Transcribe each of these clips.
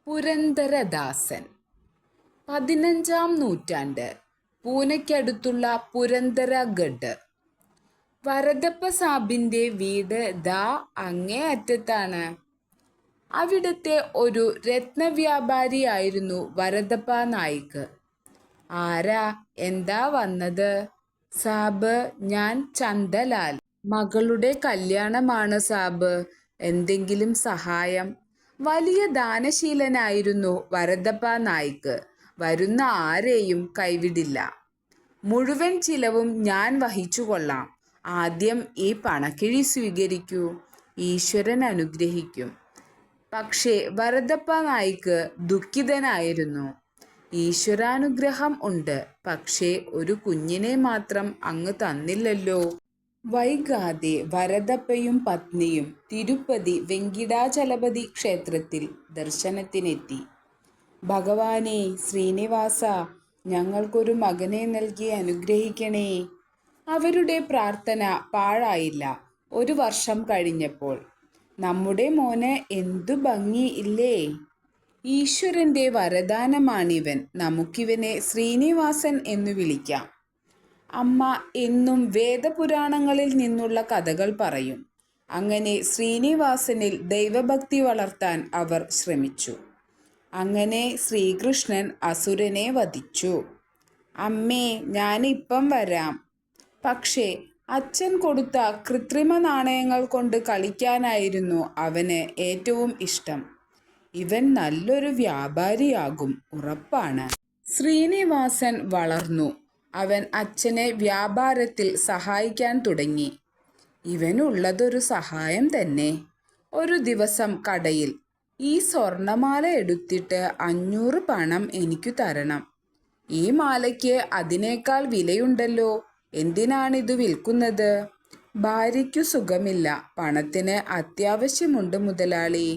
പുരന്ദരദാസൻ 15-ാം നൂറ്റാണ്ട്. പൂനെക്കടുത്തുള്ള പുരന്ദരഗഡ്. വരദപ്പ സാബിന്റെ വീട് ദാ അങ്ങേ അറ്റത്താണ്. അവിടത്തെ ഒരു രത്നവ്യാപാരിയായിരുന്നു വരദപ്പ നായിക്ക്. ആരാ, എന്താ വന്നത്? സാബ്, ഞാൻ ചന്ദലാൽ. മകളുടെ കല്യാണമാണ് സാബ്. എന്തെങ്കിലും സഹായം? വലിയ ദാനശീലനായിരുന്നു വരദപ്പ നായിക്ക്. വരുന്ന ആരെയും കൈവിടില്ല. മുഴുവൻ ചിലവും ഞാൻ വഹിച്ചുകൊള്ളാം. ആദ്യം ഈ പണക്കിഴി സ്വീകരിക്കൂ, ഈശ്വരൻ അനുഗ്രഹിക്കും. പക്ഷേ വരദപ്പ നായിക്ക് ദുഃഖിതനായിരുന്നു. ഈശ്വരാനുഗ്രഹം ഉണ്ട്, പക്ഷേ ഒരു കുഞ്ഞിനെ മാത്രം അങ്ങ് തന്നില്ലല്ലോ. വൈകാതെ വരദപ്പയും പത്നിയും തിരുപ്പതി വെങ്കിടാചലപതി ക്ഷേത്രത്തിൽ ദർശനത്തിനെത്തി. ഭഗവാനേ ശ്രീനിവാസ, ഞങ്ങൾക്കൊരു മകനെ നൽകി അനുഗ്രഹിക്കണേ. അവരുടെ പ്രാർത്ഥന പാഴായില്ല. 1 വർഷം കഴിഞ്ഞപ്പോൾ, നമ്മുടെ മോന് എന്തു ഭംഗി ഇല്ലേ? ഈശ്വരന്റെ വരദാനമാണിവൻ. നമുക്കിവനെ ശ്രീനിവാസൻ എന്നു വിളിക്കാം. അമ്മ എന്നും വേദപുരാണങ്ങളിൽ നിന്നുള്ള കഥകൾ പറയും. അങ്ങനെ ശ്രീനിവാസനിൽ ദൈവഭക്തി വളർത്താൻ അവർ ശ്രമിച്ചു. അങ്ങനെ ശ്രീകൃഷ്ണൻ അസുരനെ വധിച്ചു. അമ്മേ, ഞാനിപ്പം വരാം. പക്ഷേ അച്ഛൻ കൊടുത്ത കൃത്രിമ നാണയങ്ങൾ കൊണ്ട് കളിക്കാനായിരുന്നു അവന് ഏറ്റവും ഇഷ്ടം. ഇവൻ നല്ലൊരു വ്യാപാരിയാകും, ഉറപ്പാണ്. ശ്രീനിവാസൻ വളർന്നു. അവൻ അച്ഛനെ വ്യാപാരത്തിൽ സഹായിക്കാൻ തുടങ്ങി. ഇവനുള്ളതൊരു സഹായം തന്നെ. ഒരു ദിവസം കടയിൽ, ഈ സ്വർണമാല എടുത്തിട്ട് 500 പണം എനിക്കു തരണം. ഈ മാലയ്ക്ക് അതിനേക്കാൾ വിലയുണ്ടല്ലോ, എന്തിനാണിത് വിൽക്കുന്നത്? ഭാര്യയ്ക്കു സുഖമില്ല, പണത്തിന് അത്യാവശ്യമുണ്ട് മുതലാളി.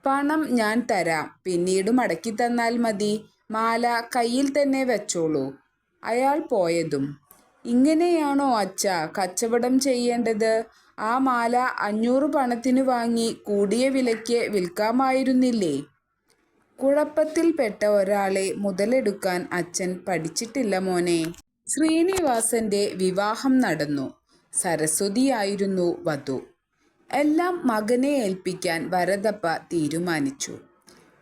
പണം ഞാൻ തരാം, പിന്നീട് മടക്കി തന്നാൽ മതി. മാല കയ്യിൽ തന്നെ വെച്ചോളൂ. അയാൾ പോയതും, ഇങ്ങനെയാണോ അച്ഛാ കച്ചവടം ചെയ്യേണ്ടത്? ആ മാല 500 പണത്തിനു വാങ്ങി കൂടിയ വിലയ്ക്ക് വിൽക്കാമായിരുന്നില്ലേ? കുഴപ്പത്തിൽപ്പെട്ട ഒരാളെ മുതലെടുക്കാൻ അച്ഛൻ പഠിച്ചിട്ടില്ല മോനെ. ശ്രീനിവാസന്റെ വിവാഹം നടന്നു. സരസ്വതിയായിരുന്നു വധു. എല്ലാം മകനെ ഏൽപ്പിക്കാൻ വരദപ്പ തീരുമാനിച്ചു.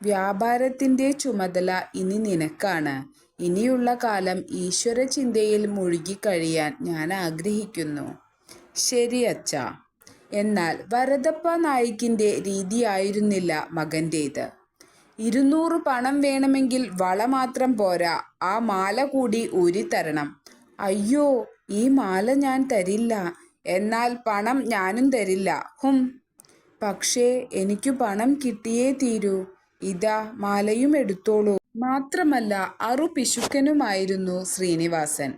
വ്യാപാരത്തിന്റെ ചുമതല ഇനി നിനക്കാണ്. ഇനിയുള്ള കാലം ഈശ്വര ചിന്തയിൽ മുഴുകിക്കഴിയാൻ ഞാൻ ആഗ്രഹിക്കുന്നു. ശരി അച്ഛാ. എന്നാൽ വരദപ്പ നായിക്കിന്റെ രീതിയായിരുന്നില്ല മകന്റേത്. 200 പണം വേണമെങ്കിൽ വള മാത്രം പോരാ, ആ മാല കൂടി ഊരിത്തരണം. അയ്യോ, ഈ മാല ഞാൻ തരില്ല. എന്നാൽ പണം ഞാനും തരില്ല. പക്ഷേ എനിക്കു പണം കിട്ടിയേ തീരൂ. ഇതാ മാലയും എടുത്തോളൂ. മാത്രമല്ല അറുപിശുക്കനുമായിരുന്നു ശ്രീനിവാസൻ.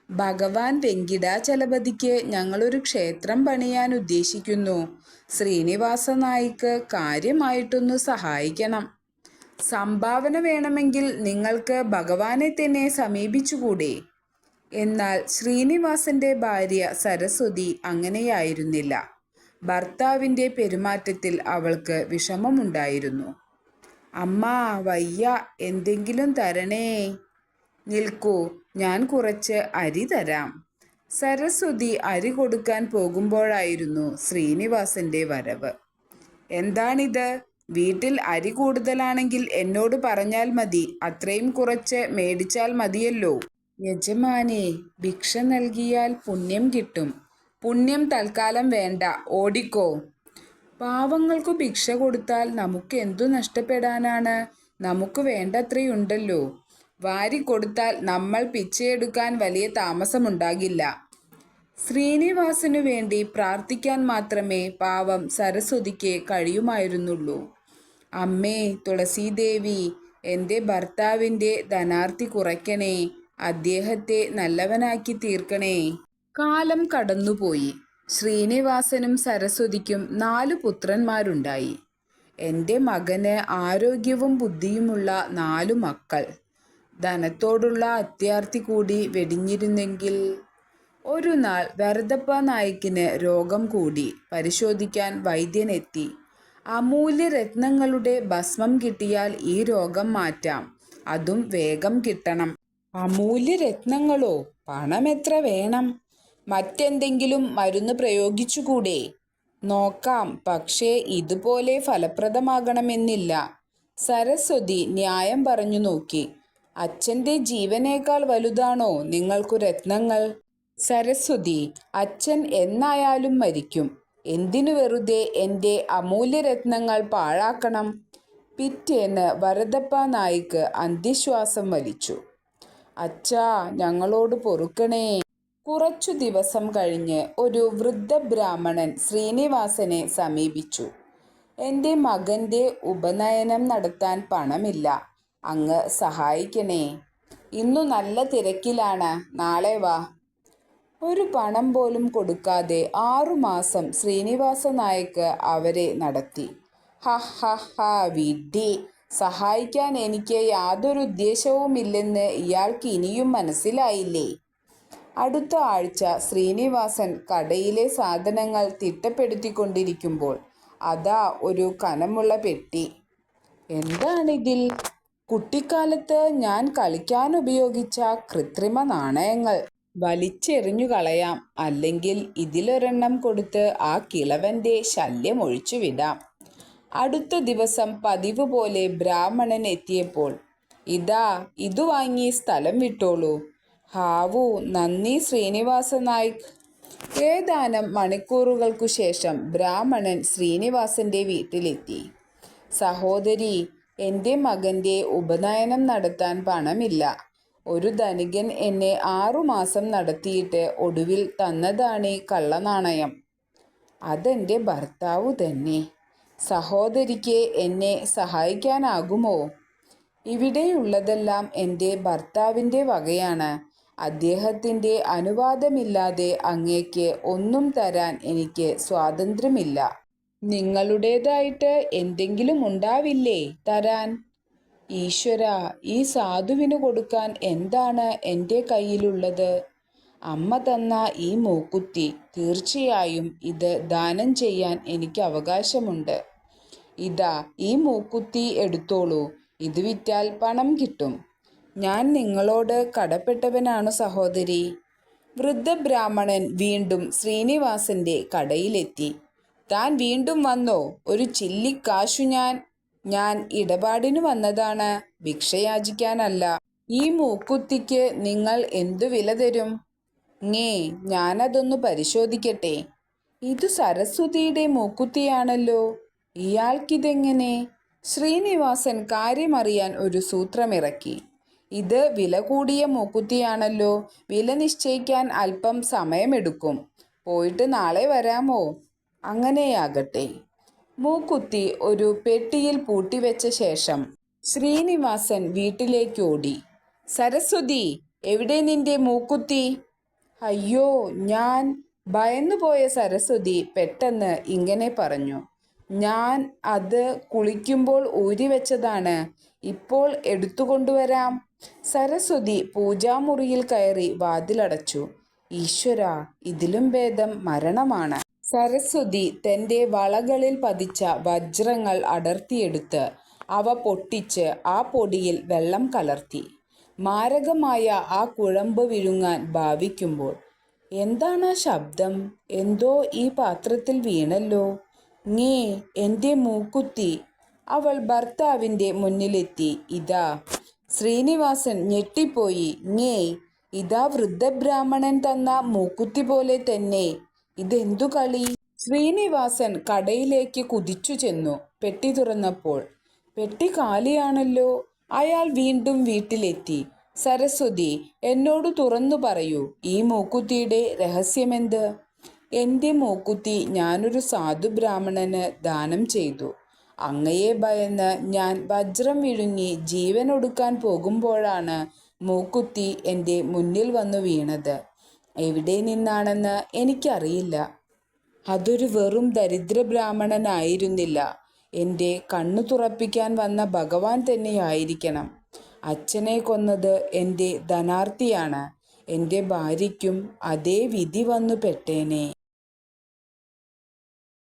ഭഗവാൻ വെങ്കിടാചലപതിക്ക് ഞങ്ങളൊരു ക്ഷേത്രം പണിയാൻ ഉദ്ദേശിക്കുന്നു. ശ്രീനിവാസ നായിക്ക് കാര്യമായിട്ടൊന്നു സഹായിക്കണം. സംഭാവന വേണമെങ്കിൽ നിങ്ങൾക്ക് ഭഗവാനെ തന്നെ സമീപിച്ചുകൂടെ? എന്നാൽ ശ്രീനിവാസന്റെ ഭാര്യ സരസ്വതി അങ്ങനെയായിരുന്നില്ല. ഭർത്താവിന്റെ പെരുമാറ്റത്തിൽ അവൾക്ക് വിഷമമുണ്ടായിരുന്നു. അമ്മാ, വയ്യ, എന്തെങ്കിലും തരണേ. നിൽക്കൂ, ഞാൻ കുറച്ച് അരി തരാം. സരസ്വതി അരി കൊടുക്കാൻ പോകുമ്പോഴായിരുന്നു ശ്രീനിവാസന്റെ വരവ്. എന്താണിത്? വീട്ടിൽ അരി കൂടുതലാണെങ്കിൽ എന്നോട് പറഞ്ഞാൽ മതി, അത്രയും കുറച്ച് മേടിച്ചാൽ മതിയല്ലോ. യജമാനേ, ഭിക്ഷ നൽകിയാൽ പുണ്യം കിട്ടും. പുണ്യം തൽക്കാലം വേണ്ട, ഓടിക്കോ. പാവങ്ങൾക്കു ഭിക്ഷ കൊടുത്താൽ നമുക്ക് എന്തു നഷ്ടപ്പെടാനാണ്? നമുക്ക് വേണ്ടത്രയുണ്ടല്ലോ. വാരിക്കൊടുത്താൽ നമ്മൾ പിച്ചയെടുക്കാൻ വലിയ താമസമുണ്ടാകില്ല. ശ്രീനിവാസനു വേണ്ടി പ്രാർത്ഥിക്കാൻ മാത്രമേ പാവം സരസ്വതിക്ക് കഴിയുമായിരുന്നുള്ളൂ. അമ്മേ തുളസീദേവി, എൻ്റെ ഭർത്താവിൻ്റെ ധനാർത്തി കുറയ്ക്കണേ. അദ്ദേഹത്തെ നല്ലവനാക്കി തീർക്കണേ. കാലം കടന്നുപോയി. ശ്രീനിവാസനും സരസ്വതിക്കും 4 പുത്രന്മാരുണ്ടായി. എൻ്റെ മകന് ആരോഗ്യവും ബുദ്ധിയുമുള്ള 4 മക്കൾ. ധനത്തോടുള്ള അത്യാർത്തി കൂടി വെടിഞ്ഞിരുന്നെങ്കിൽ. ഒരു നാൾ വരദപ്പ നായിക്കിന് രോഗം കൂടി. പരിശോധിക്കാൻ വൈദ്യനെത്തി. അമൂല്യരത്നങ്ങളുടെ ഭസ്മം കിട്ടിയാൽ ഈ രോഗം മാറ്റാം. അതും വേഗം കിട്ടണം. അമൂല്യരത്നങ്ങളോ? പണം എത്ര വേണം? മറ്റെന്തെങ്കിലും മരുന്ന് പ്രയോഗിച്ചുകൂടെ? നോക്കാം, പക്ഷേ ഇതുപോലെ ഫലപ്രദമാകണമെന്നില്ല. സരസ്വതി ന്യായം പറഞ്ഞു നോക്കി. അച്ഛൻ്റെ ജീവനേക്കാൾ വലുതാണോ നിങ്ങൾക്കു രത്നങ്ങൾ? സരസ്വതി, അച്ഛൻ എന്നായാലും മരിക്കും. എന്തിനു വെറുതെ എൻ്റെ അമൂല്യരത്നങ്ങൾ പാഴാക്കണം? പിറ്റേന്ന് വരദപ്പ നായിക്ക് അന്ത്യശ്വാസം വലിച്ചു. അച്ഛാ, ഞങ്ങളോട് പൊറുക്കണേ. കുറച്ചു ദിവസം കഴിഞ്ഞ് ഒരു വൃദ്ധ ബ്രാഹ്മണൻ ശ്രീനിവാസനെ സമീപിച്ചു. എൻ്റെ മകൻ്റെ ഉപനയനം നടത്താൻ പണമില്ല, അങ്ങ് സഹായിക്കണേ. ഇന്നു നല്ല തിരക്കിലാണ്, നാളെ വാ. ഒരു പണം പോലും കൊടുക്കാതെ 6 മാസം ശ്രീനിവാസ നായക്ക് അവരെ നടത്തി. ഹ ഹ ഹ, വിഡ്ഢി! സഹായിക്കാൻ എനിക്ക് യാതൊരു ഉദ്ദേശവുമില്ലെന്ന് ഇയാൾക്ക് ഇനിയും മനസ്സിലായില്ലേ? അടുത്ത ആഴ്ച ശ്രീനിവാസൻ കടയിലെ സാധനങ്ങൾ തിട്ടപ്പെടുത്തിക്കൊണ്ടിരിക്കുമ്പോൾ അതാ ഒരു കനമുള്ള പെട്ടി. എന്താണിതിൽ? കുട്ടിക്കാലത്ത് ഞാൻ കളിക്കാൻ ഉപയോഗിച്ച കൃത്രിമ നാണയങ്ങൾ. വലിച്ചെറിഞ്ഞു കളയാം, അല്ലെങ്കിൽ ഇതിലൊരെണ്ണം കൊടുത്ത് ആ കിളവൻ്റെ ശല്യം ഒഴിച്ചുവിടാം. അടുത്ത ദിവസം പതിവ് പോലെ ബ്രാഹ്മണൻ എത്തിയപ്പോൾ, ഇതാ, ഇതു വാങ്ങി സ്ഥലം വിട്ടോളൂ. ഹാവൂ, നന്ദി ശ്രീനിവാസ നായിക്. ഏതാനും മണിക്കൂറുകൾക്കു ശേഷം ബ്രാഹ്മണൻ ശ്രീനിവാസൻ്റെ വീട്ടിലെത്തി. സഹോദരി, എൻ്റെ മകൻ്റെ ഉപനയനം നടത്താൻ പണമില്ല. ഒരു ധനികൻ എന്നെ 6 മാസം നടത്തിയിട്ട് ഒടുവിൽ തന്നതാണീ കള്ളനാണയം. അതെൻ്റെ ഭർത്താവു തന്നെ. സഹോദരിക്ക് എന്നെ സഹായിക്കാനാകുമോ? ഇവിടെയുള്ളതെല്ലാം എൻ്റെ ഭർത്താവിൻ്റെ വകയാണ്. അദ്ദേഹത്തിൻ്റെ അനുവാദമില്ലാതെ അങ്ങേക്ക് ഒന്നും തരാൻ എനിക്ക് സ്വാതന്ത്ര്യമില്ല. നിങ്ങളുടേതായിട്ട് എന്തെങ്കിലും ഉണ്ടാവില്ലേ തരാൻ? ഈശ്വരാ, ഈ സാധുവിന് കൊടുക്കാൻ എന്താണ് എൻ്റെ കയ്യിലുള്ളത്? അമ്മ തന്ന ഈ മൂക്കുത്തി. തീർച്ചയായും ഇത് ദാനം ചെയ്യാൻ എനിക്ക് അവകാശമുണ്ട്. ഇതാ, ഈ മൂക്കുത്തി എടുത്തോളൂ. ഇത് വിറ്റാൽ പണം കിട്ടും. ഞാൻ നിങ്ങളോട് കടപ്പെട്ടവനാണു സഹോദരി. വൃദ്ധബ്രാഹ്മണൻ വീണ്ടും ശ്രീനിവാസൻ്റെ കടയിലെത്തി. താൻ വീണ്ടും വന്നോ? ഒരു ചില്ലിക്കാശു ഞാൻ ഇടപാടിനു വന്നതാണ്, ഭിക്ഷയാചിക്കാനല്ല. ഈ മൂക്കുത്തിക്ക് നിങ്ങൾ എന്തു വില തരും? ഞാനതൊന്നു പരിശോധിക്കട്ടെ. ഇതു സരസ്വതിയുടെ മൂക്കുത്തിയാണല്ലോ. ഇയാൾക്കിതെങ്ങനെ? ശ്രീനിവാസൻ കാര്യമറിയാൻ ഒരു സൂത്രമിറക്കി. ഇത് വില കൂടിയ മൂക്കുത്തിയാണല്ലോ. വില നിശ്ചയിക്കാൻ അല്പം സമയമെടുക്കും. പോയിട്ട് നാളെ വരാമോ? അങ്ങനെയാകട്ടെ. മൂക്കുത്തി ഒരു പെട്ടിയിൽ പൂട്ടിവെച്ച ശേഷം ശ്രീനിവാസൻ വീട്ടിലേക്കോടി. സരസ്വതി, എവിടെ നിന്റെ മൂക്കുത്തി? അയ്യോ, ഞാൻ. ഭയന്നുപോയ സരസ്വതി പെട്ടെന്ന് ഇങ്ങനെ പറഞ്ഞു. ഞാൻ അത് കുളിക്കുമ്പോൾ ഊരിവെച്ചതാണ്. ഇപ്പോൾ എടുത്തുകൊണ്ടുവരാം. സരസ്വതി പൂജാമുറിയിൽ കയറി വാതിലടച്ചു. ഈശ്വരാ, ഇതിലും ഭേദം മരണമാണ്. സരസ്വതി തൻ്റെ വളകളിൽ പതിച്ച വജ്രങ്ങൾ അടർത്തിയെടുത്ത് അവ പൊട്ടിച്ച് ആ പൊടിയിൽ വെള്ളം കലർത്തി. മാരകമായ ആ കുഴമ്പ് വിഴുങ്ങാൻ ഭാവിക്കുമ്പോൾ, എന്താണ് ശബ്ദം? എന്തോ ഈ പാത്രത്തിൽ വീണല്ലോ. എൻ്റെ മൂക്കുത്തി. അവൾ ഭർത്താവിൻ്റെ മുന്നിലെത്തി. ഇതാ. ശ്രീനിവാസൻ ഞെട്ടിപ്പോയി. ഇതാ വൃദ്ധബ്രാഹ്മണൻ തന്ന മൂക്കുത്തി പോലെ തന്നെ. ഇതെന്തു കളി? ശ്രീനിവാസൻ കടയിലേക്ക് കുതിച്ചു ചെന്നു. പെട്ടി തുറന്നപ്പോൾ പെട്ടി കാലിയാണല്ലോ. അയാൾ വീണ്ടും വീട്ടിലെത്തി. സരസ്വതി, എന്നോട് തുറന്നു പറയൂ, ഈ മൂക്കുത്തിയുടെ രഹസ്യമെന്ത്? എൻ്റെ മൂക്കുത്തി ഞാനൊരു സാധു ബ്രാഹ്മണന് ദാനം ചെയ്തു. അങ്ങയെ ഭയന്ന് ഞാൻ വജ്രം വിഴുങ്ങി ജീവനൊടുക്കാൻ പോകുമ്പോഴാണ് മൂക്കുത്തി എൻ്റെ മുന്നിൽ വന്നു വീണത്. എവിടെ നിന്നാണെന്ന് എനിക്കറിയില്ല. അതൊരു വെറും ദരിദ്ര ബ്രാഹ്മണനായിരുന്നില്ല. എൻ്റെ കണ്ണു തുറപ്പിക്കാൻ വന്ന ഭഗവാൻ തന്നെയായിരിക്കണം. അച്ഛനെ കൊന്നത് എൻ്റെ ധനാർത്തിയാണ്. എൻ്റെ ഭാര്യയ്ക്കും അതേ വിധി വന്നു പെട്ടേനെ.